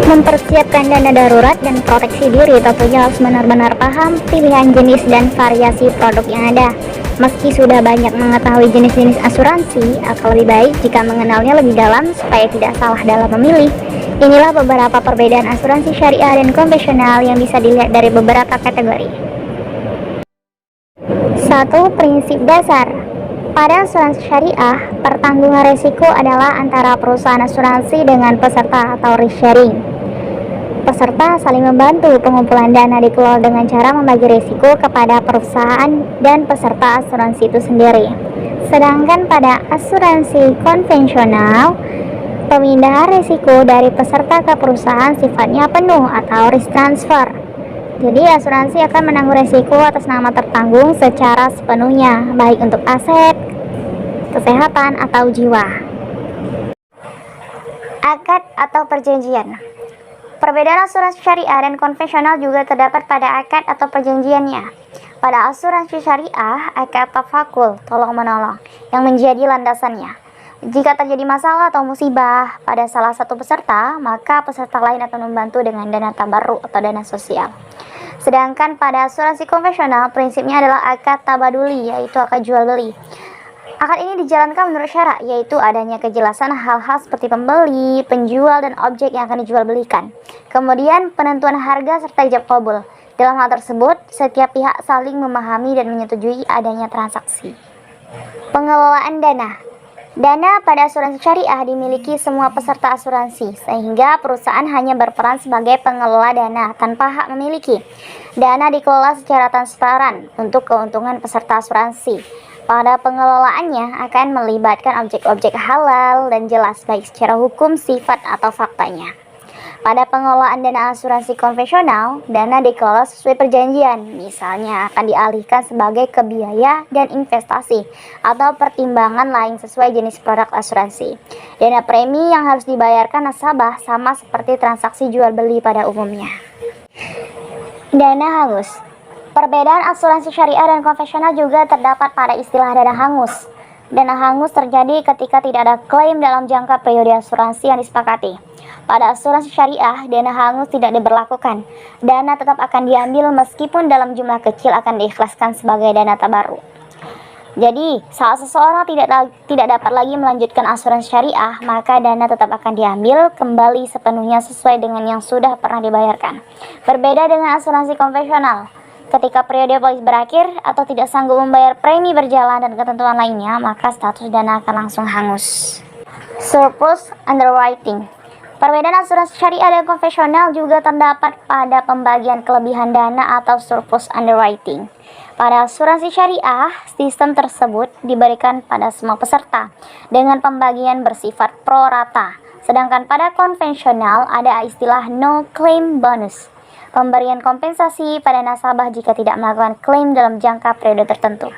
Mempersiapkan dana darurat dan proteksi diri tentunya harus benar-benar paham pilihan jenis dan variasi produk yang ada. Meski sudah banyak mengetahui jenis-jenis asuransi, akan lebih baik jika mengenalnya lebih dalam supaya tidak salah dalam memilih. Inilah beberapa perbedaan asuransi syariah dan konvensional yang bisa dilihat dari beberapa kategori. 1. Prinsip dasar. Pada asuransi syariah, pertanggungan risiko adalah antara perusahaan asuransi dengan peserta atau risk sharing. Peserta saling membantu, pengumpulan dana dikelola dengan cara membagi risiko kepada perusahaan dan peserta asuransi itu sendiri. Sedangkan pada asuransi konvensional, pemindahan risiko dari peserta ke perusahaan sifatnya penuh atau risk transfer. Jadi asuransi akan menanggung risiko atas nama tertanggung secara sepenuhnya, baik untuk aset, kesehatan, atau jiwa. Akad atau perjanjian. Perbedaan asuransi syariah dan konvensional juga terdapat pada akad atau perjanjiannya. Pada asuransi syariah, akad tafakul, tolong-menolong, yang menjadi landasannya. Jika terjadi masalah atau musibah pada salah satu peserta, maka peserta lain akan membantu dengan dana tabarruk atau dana sosial. Sedangkan pada asuransi konvensional, prinsipnya adalah akad tabaduli, yaitu akad jual beli. Akad ini dijalankan menurut syarak, yaitu adanya kejelasan hal-hal seperti pembeli, penjual, dan objek yang akan dijual belikan. Kemudian penentuan harga serta ijab qabul. Dalam hal tersebut, setiap pihak saling memahami dan menyetujui adanya transaksi. Pengelolaan dana. Dana pada asuransi syariah dimiliki semua peserta asuransi, sehingga perusahaan hanya berperan sebagai pengelola dana tanpa hak memiliki. Dana dikelola secara transparan untuk keuntungan peserta asuransi. Pada pengelolaannya akan melibatkan objek-objek halal dan jelas baik secara hukum, sifat, atau faktanya. Pada pengelolaan dana asuransi konvensional, dana dikelola sesuai perjanjian, misalnya akan dialihkan sebagai ke biaya dan investasi atau pertimbangan lain sesuai jenis produk asuransi. Dana premi yang harus dibayarkan nasabah sama seperti transaksi jual beli pada umumnya. Dana hangus. Perbedaan asuransi syariah dan konvensional juga terdapat pada istilah dana hangus. Dana hangus terjadi ketika tidak ada klaim dalam jangka periode asuransi yang disepakati. Pada asuransi syariah, dana hangus tidak diberlakukan. Dana tetap akan diambil meskipun dalam jumlah kecil akan diikhlaskan sebagai dana tabarruk. Jadi, saat seseorang tidak dapat lagi melanjutkan asuransi syariah, maka dana tetap akan diambil kembali sepenuhnya sesuai dengan yang sudah pernah dibayarkan. Berbeda dengan asuransi konvensional. Ketika periode polis berakhir atau tidak sanggup membayar premi berjalan dan ketentuan lainnya, maka status dana akan langsung hangus. Surplus underwriting. Perbedaan asuransi syariah dan konvensional juga terdapat pada pembagian kelebihan dana atau surplus underwriting. Pada asuransi syariah, sistem tersebut diberikan pada semua peserta dengan pembagian bersifat pro rata. Sedangkan pada konvensional ada istilah no claim bonus, pemberian kompensasi pada nasabah jika tidak melakukan klaim dalam jangka periode tertentu.